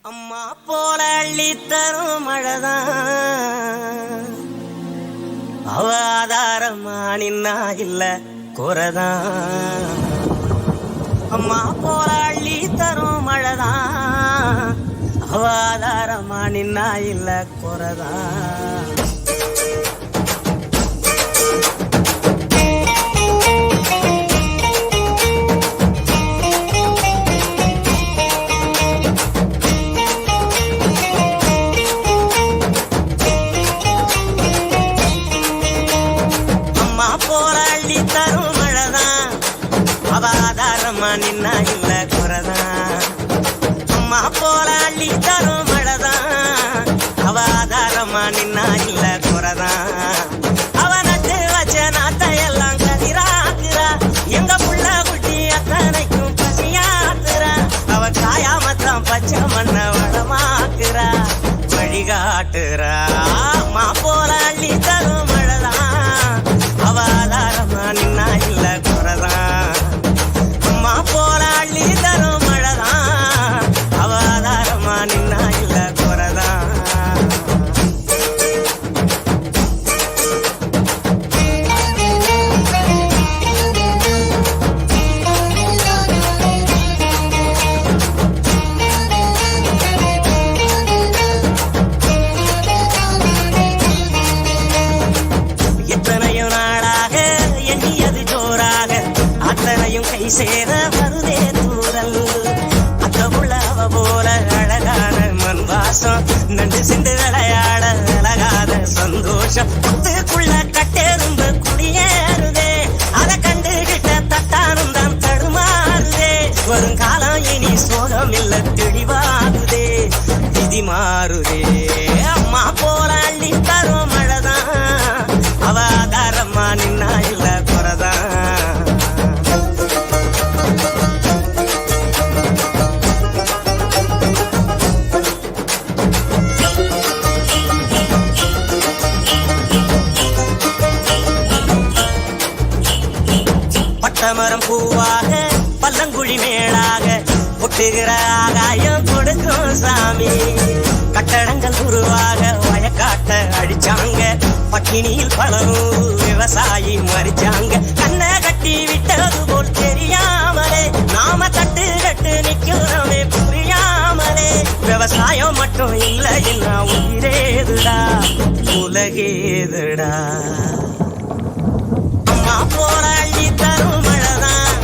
அம்மா போல அள்ளி தரும் மழைதான், அவ ஆதாரமா நின்னா இல்ல குறைதான். அம்மா போல அள்ளி தரும் மழைதான், அவ ஆதாரமா நின்னா இல்ல குறைதான். நின்னா இல்ல குறைதான். அம்மா போல அள்ளி தரும் மழைதான், அவ ஆதாரமா நின்னா இல்ல குறைதான். அவ நட்டு வச்ச நாட்டையெல்லாம் கதிராக்குறா, எங்க புள்ள குட்டி அத்தனைக்கும் பசியாக்குறா. அவ காயாமத்தான் பச்சை மண்ண வளமாக்குறா, வழிகாட்டுறா. அம்மா போல அள்ளி தரும் மழைதான், அவ ஆதாரமா நின்னா இல்ல குறைதான். அம்மா போல அள்ளி தரும் மழைதான், அவ ஆதாரமா நின்னா இல்ல குறைதான். எத்தனையோ நாளாக எண்ணியது ஜோராக, அத்தனையும் கை சேர வருதே தூரல். அத்த உள்ளவ போல அழகான மண் வாசம், நண்டு சிண்டு விளையாட அழகாத சந்தோஷம். புத்துக்குள்ள கட்டெரும்பு குடியேறுதே, அதை கண்டுகிட்ட தட்டானும் தான் தடுமாறுதே. வருங்காலம் இனி சோகம் இல்ல தெளிவாகுதே, விதி மாறுதே. அம்மா போல அள்ளி தரும் மழைதான், அவ ஆதாரமா நின்னா இல்ல குறைதான். பட்டமரம் பூவாக பல்லங்குழி மேலாக ஒட்டுகிற ஆகாயம் கொடுக்கும் சாமி. கட்டடங்கள் உருவாக வயக்காட்ட அடிச்சாங்க, பட்டினியில் பலரும் விவசாயி மறிச்சாங்க. கண்ணை கட்டி விட்டது போல் தெரியாமலே நாம தட்டு கட்டு நிக்கிறோமே புரியாமலே. விவசாயம் மட்டும் இல்லை என்ன உயிரேதுடா உலகேதுடா. அம்மா போல அள்ளி தரும் மழைதான்,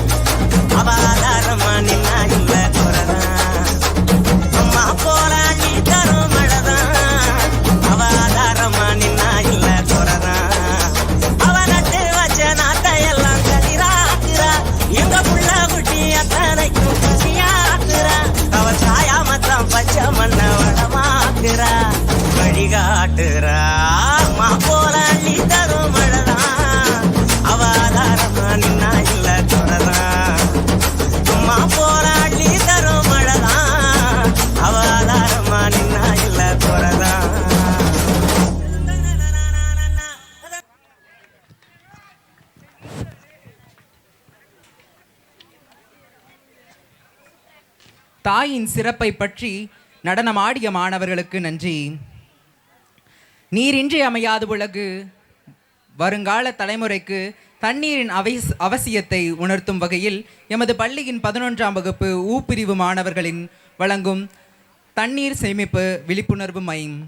அவ ஆதாரமா நின்னா இல்ல குறைதான். அம்மா போல அள்ளி தரும் மழைதான், அவ ஆதாரமா நின்னா இல்ல குறைதான். அவ நட்டு வச்ச நாட்டையெல்லாம் கதிராக்குறா, எங்க புள்ள குட்டி அத்தனைக்கும் பசியாக்குறா. அவ சாயாமத்தான் பச்சை மண்ண வளமாக்குறா, வழிகாட்டுறா. அம்மா போல அள்ளி தரும் மழைதான், அவ ஆதாரமா நின்னா இல்ல குறைதான். அம்மா போல அள்ளி தரும் மழைதான், அவ ஆதாரமா நின்னா இல்ல குறைதான். தாயின் சிறப்பை பற்றி நடனமாடிய மாணவர்களுக்கு நன்றி. நீரின்றி அமையாது உலகு. வருங்கால தலைமுறைக்கு தண்ணீரின் அவசியத்தை உணர்த்தும் வகையில் எமது பள்ளியின் 11ஆம் வகுப்பு ஊ பிரிவு மாணவர்களின் வழங்கும் தண்ணீர் சேமிப்பு விழிப்புணர்வு மையம்.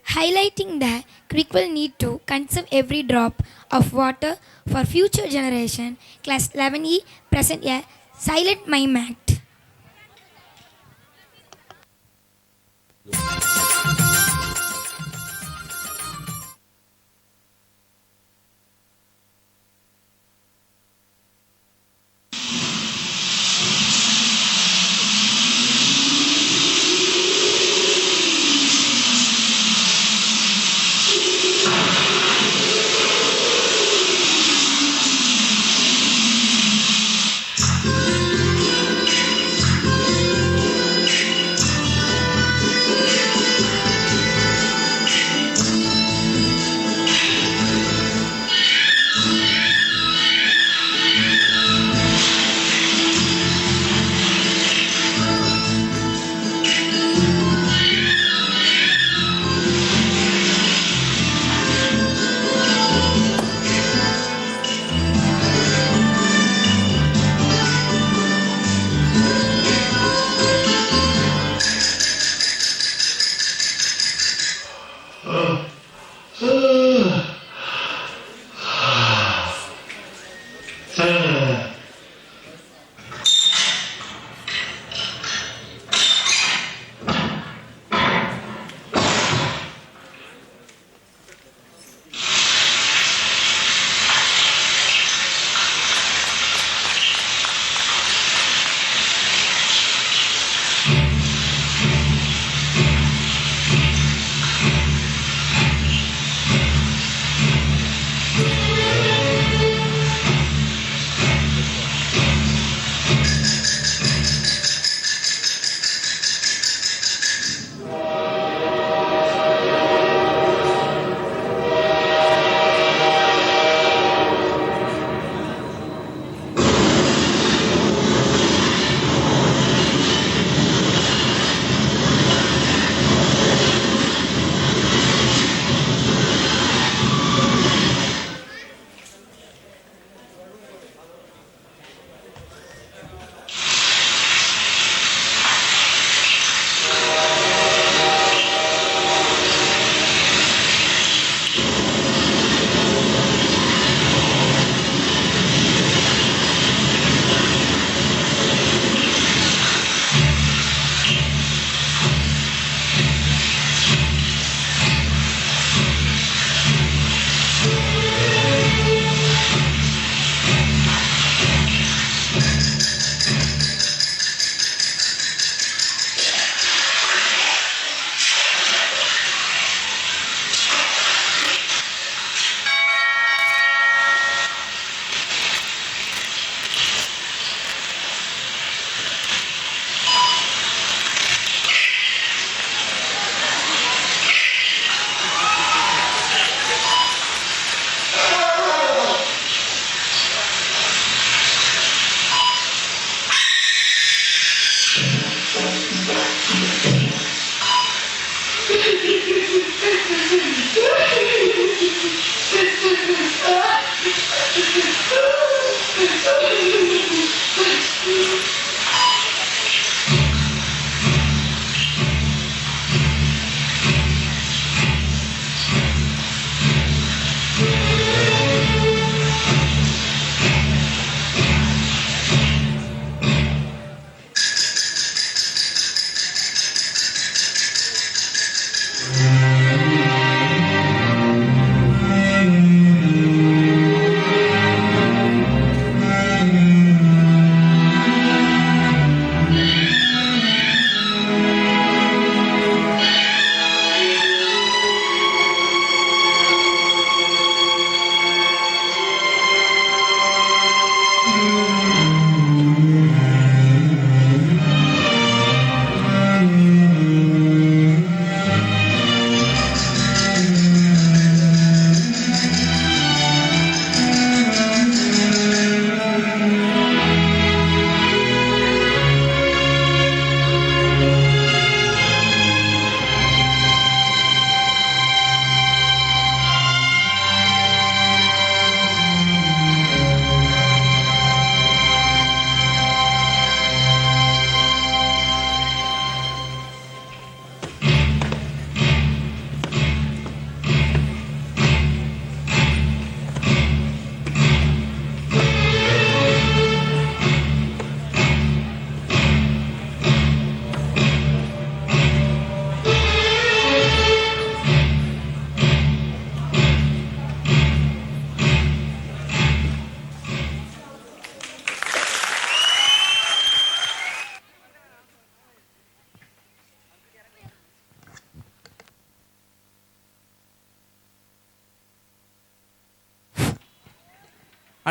Highlighting the critical need to conserve every drop of water for future generation, Class 11E present a silent mime act.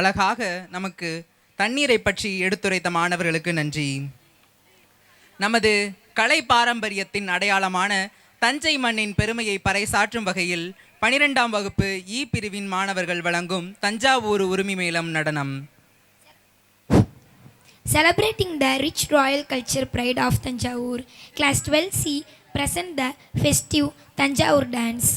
அழகாக நமக்கு தண்ணீரை பற்றி எடுத்துரைத்த மாணவர்களுக்கு நன்றி. நமது கலை பாரம்பரியத்தின் அடையாளமான தஞ்சை மண்ணின் பெருமையை பறைசாற்றும் வகையில் 12ஆம் வகுப்பு இ பிரிவின் மாணவர்கள் வழங்கும் தஞ்சாவூர் உரிமை மேளம் நடனம். Celebrating the rich royal culture pride of Tanjavur, Class 12C present the festive Tanjavur dance.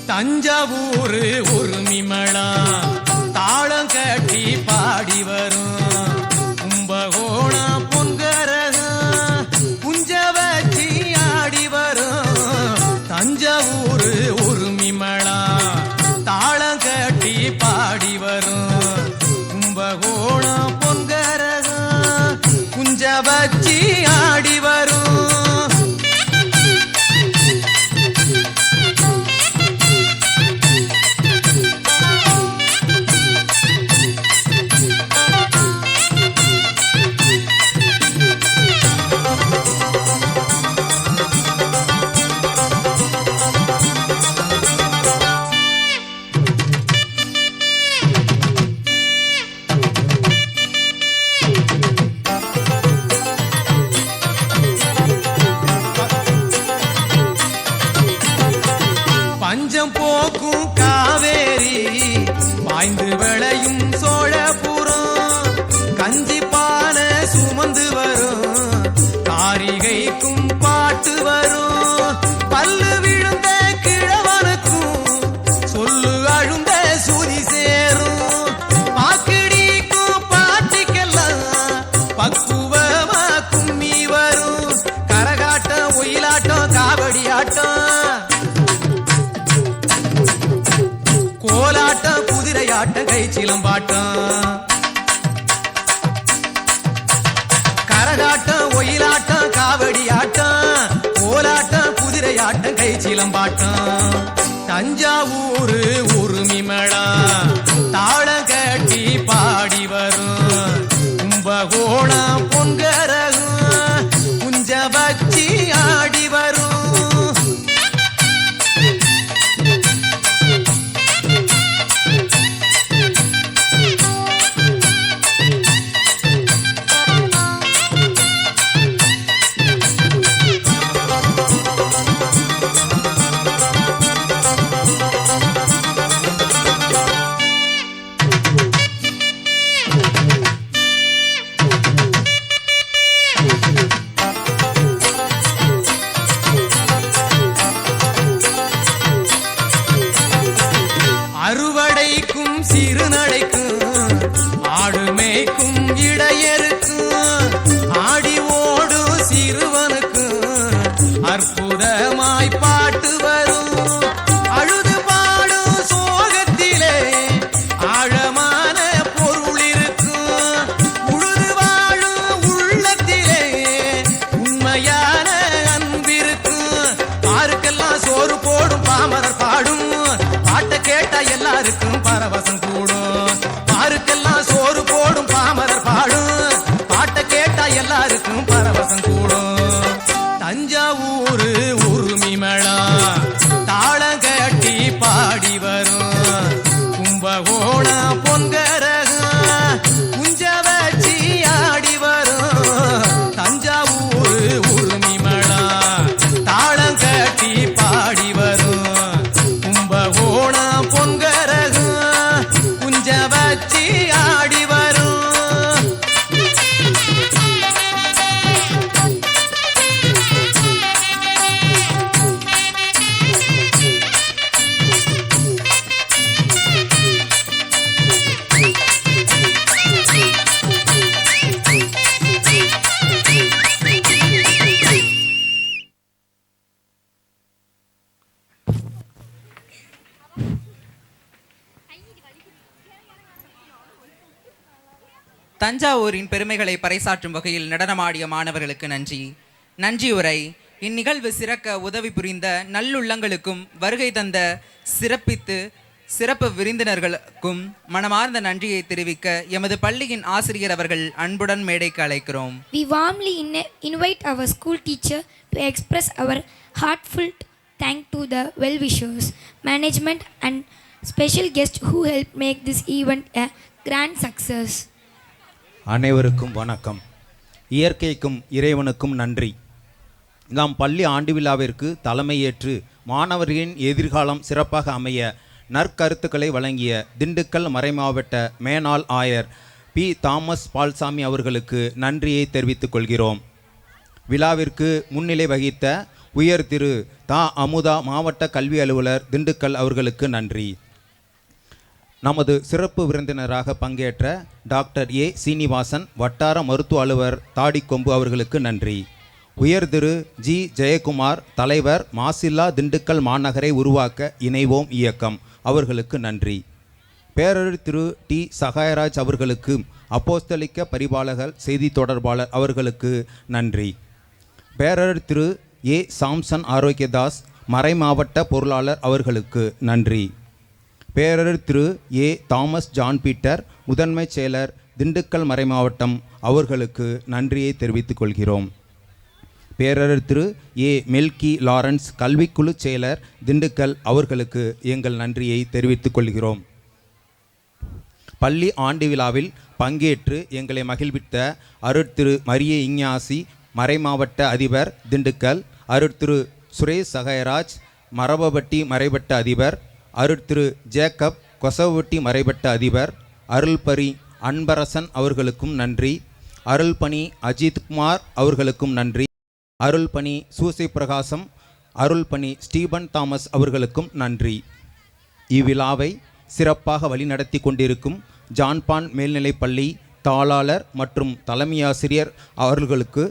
Thanjavur உரிமைமேளா தாளம் கட்டி பாடி வரும் கும்பகோணம் பொன்கரகம் குஞ்ச வச்சி ஆடி வரும். தஞ்சாவூர் உரிமைமேளா தாளம் கட்டி பாடி வரும் கும்பகோணம் பொன்கரகம் குஞ்ச வச்சி ஆடி வரும். பஞ்சம் போக்கும் காவேரி பாய்ந்து விளையும் சோழபுரம் கஞ்சி பான சுமந்து வரும் காரிகைக்கும் பாட்டு வரும். பல்லு விழுந்த கிழவனுக்கும் சொல்லு அழுந்த சுதி சேரும். பாக்கிடிக்கும் பாட்டிக்கெல்லாம் பக்குவமா கும்மி வரும். கரகாட்டம் ஒயிலாட்டம் காவடி ஆட்டம் கோலாட்டம் குதிரையாட்டம் கை சிலம்பாட்டம் கரகாட்டம் ஒயிலாட்டம் காவடி ஆட்டம் கோலாட்டம் குதிரையாட்டம் கை சிலம்பாட்டம். தஞ்சாவூர் உரிமைமேளா தாளம் கட்டி பாடி வரும் கும்பகோணம் பொன்கரகம் குஞ்ச வச்சி ஆடி வரும். அறுவடைக்கும் சிறுநடைக்கும் ஆடு மேய்க்கும் இடையருக்கும் ஆடி ஓடும் சிறுவனுக்கும் அற்புதமாய் பாட்டு வரும். அழுது பாடும் சோகத்திலே ஆழமான பொருள் இருக்கும். உழுது வாழும் உள்ளத்திலே உண்மையான அன்பிருக்கும். பாருக்கெல்லாம் சோறு போடும் பாமரர் பாடும் பாட்டை கேட்டா எல்லாருக்கும் பரவசம் கூடும். பாருக்கெல்லாம் சோறு போடும் பாமரர் பாடும் பாட்டை கேட்டா எல்லாருக்கும் பரவசம் கூடும். தஞ்சாவூர் உரிமைமேளா தாளம் கட்டி பாடி வரும் கும்பகோணம் பொன்கரகம் குஞ்ச வச்சி ஆடி வரும். தஞ்சாவூர் உரிமைமேளா தஞ்சாவூரின் பெருமைகளை பறைசாற்றும் வகையில் நடனமாடிய மாணவர்களுக்கு நன்றி. நன்றியுரை. இந்நிகழ்வு சிறக்க உதவி புரிந்த நல்லுள்ளங்களுக்கும் வருகை தந்த சிறப்பு விருந்தினர்களுக்கும் மனமார்ந்த நன்றியை தெரிவிக்க எமது பள்ளியின் ஆசிரியர் அவர்கள் அன்புடன் மேடைக்கு அழைக்கிறோம். We warmly invite our school teacher to express our heartfelt thanks to the well-wishers, management and special guests who helped make this event a grand success. அனைவருக்கும் வணக்கம். இயற்கைக்கும் இறைவனுக்கும் நன்றி. நாம் பள்ளி ஆண்டு விழாவிற்கு தலைமையேற்று மாணவர்களின் எதிர்காலம் சிறப்பாக அமைய நற்கருத்துக்களை வழங்கிய திண்டுக்கல் மறைமாவட்ட மேனாள் ஆயர் பி. தாமஸ் பால்சாமி அவர்களுக்கு நன்றியை தெரிவித்துக் கொள்கிறோம். விழாவிற்கு முன்னிலை வகித்த உயர் திரு தா. அமுதா மாவட்ட கல்வி அலுவலர் திண்டுக்கல் அவர்களுக்கு நன்றி. நமது சிறப்பு விருந்தினராக பங்கேற்ற டாக்டர் ஏ. சீனிவாசன் வட்டார மருத்துவ அலுவலர் தாடிக்கொம்பு அவர்களுக்கு நன்றி. உயர் திரு ஜி. ஜெயக்குமார் தலைவர் மாசில்லா திண்டுக்கல் மாநகரை உருவாக்க இணைவோம் இயக்கம் அவர்களுக்கு நன்றி. பேரறிஞர் திரு டி. சகாயராஜ் அவர்களுக்கு அப்போஸ்தலிக்க பரிபாலகர் செய்தி தொடர்பாளர் அவர்களுக்கு நன்றி. பேரறிஞர் திரு ஏ. சாம்சன் ஆரோக்கியதாஸ் மறைமாவட்ட பொருளாளர் அவர்களுக்கு நன்றி. பேரறிஞர் திரு ஏ. தாமஸ் ஜான் பீட்டர் முதன்மை செயலர் திண்டுக்கல் மறைமாவட்டம் அவர்களுக்கு நன்றியை தெரிவித்துக் கொள்கிறோம். பேரறிஞர் திரு ஏ. மெல்கி லாரன்ஸ் கல்விக்குழு செயலர் திண்டுக்கல் அவர்களுக்கு எங்கள் நன்றியை தெரிவித்துக் கொள்கிறோம். பள்ளி ஆண்டு விழாவில் பங்கேற்று எங்களை மகிழ்வித்த அருட்திரு மரிய இஞ்ஞாசி மறைமாவட்ட அதிபர் திண்டுக்கல், அருட்திரு சுரேஷ் சகாயராஜ் மரபவட்டி மறைவட்ட அதிபர், அருட்திரு ஜேக்கப் கொசவட்டி மறைவட்ட அதிபர், அருள்பரி அன்பரசன் அவர்களுக்கும் நன்றி. அருள்பணி அஜித்குமார் அவர்களுக்கும் நன்றி. அருள்பணி சூசை பிரகாசம், அருள்பணி ஸ்டீபன் தாமஸ் அவர்களுக்கும் நன்றி. இவ்விழாவை சிறப்பாக வழிநடத்தி கொண்டிருக்கும் ஜான்பான் மேல்நிலைப்பள்ளி தாளாளர் மற்றும் தலைமையாசிரியர் அவர்களுக்கு,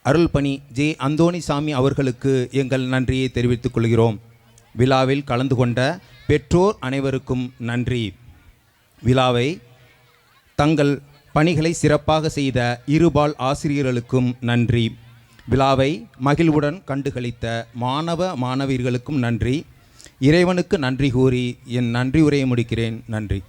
அருள்பணி ஜே. அந்தோணிசாமி அவர்களுக்கு எங்கள் நன்றியை தெரிவித்துக் கொள்கிறோம். விழாவில் கலந்து கொண்ட பெற்றோர் அனைவருக்கும் நன்றி. விழாவை தங்கள் பணிகளை சிறப்பாக செய்த இருபால் ஆசிரியர்களுக்கும் நன்றி. விழாவை மகிழ்வுடன் கண்டுகளித்த மாணவ மாணவியர்களுக்கும் நன்றி. இறைவனுக்கு நன்றி கூறி என் நன்றி உரையை முடிக்கிறேன். நன்றி.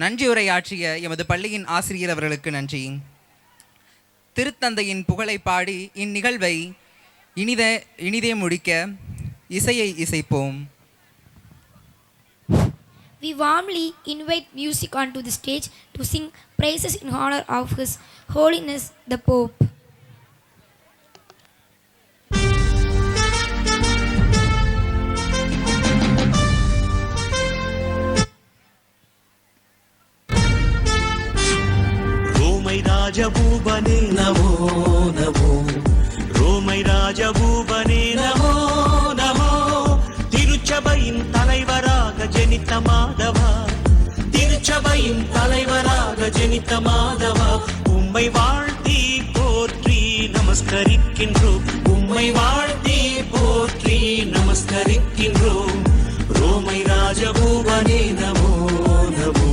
நன்றியுரையாற்றிய எமது பள்ளியின் ஆசிரியர் அவர்களுக்கு நன்றி. திருத்தந்தையின் புகழை பாடி இந்நிகழ்வை இனிதே முடிக்க இசையை இசைப்போம். We warmly invite music onto the stage to sing praises in honor of His Holiness the Pope. ரோமை ராஜபூபனே நமோ நமோ, ரோமை ராஜபூபனே நமோ நமோ, திருச்சபையின் தலைவராக ஜெனித்த மாதவா, திருச்சபையின் தலைவராக ஜெனித்த மாதவா, உம்மை வாழ்த்தி போற்றி நமஸ்கரிக்கின்றோம், உம்மை வாழ்த்தி போற்றி நமஸ்கரிக்கின்றோம். ரோமை ராஜபூபனே நமோ நமோ,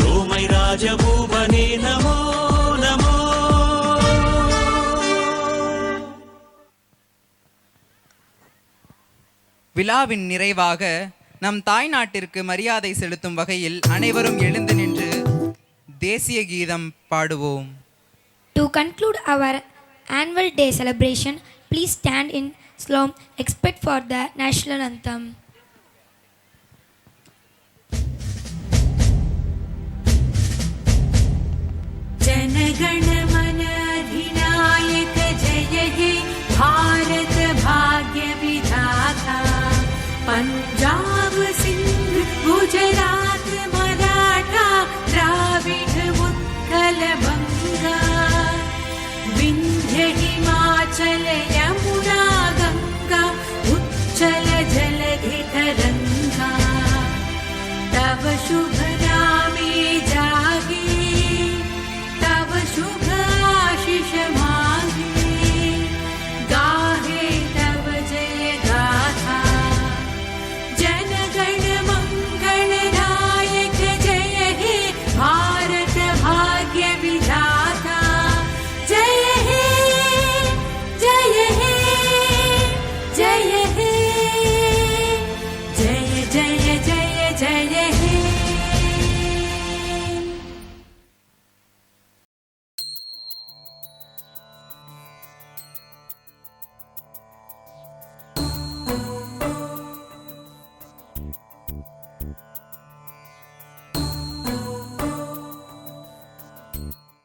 ரோமை ராஜபூபனே நமோ நமோ. விழாவின் நிறைவாக நம் தாய் நாட்டிற்கு மரியாதை செலுத்தும் வகையில் அனைவரும் எழுந்து நின்று தேசிய கீதம் பாடுவோம். To conclude our annual day celebration, please stand in solemn respect for the national anthem. जनगण मन अधिनायक जय हे भारत भाग्य विधाता, पंजाब सिंध गुजरात मराठा द्राविड उत्कल बंगा, विंध्य हिमाचल यमुना गंगा उच्चल जलधि तरंगा, तव शुभ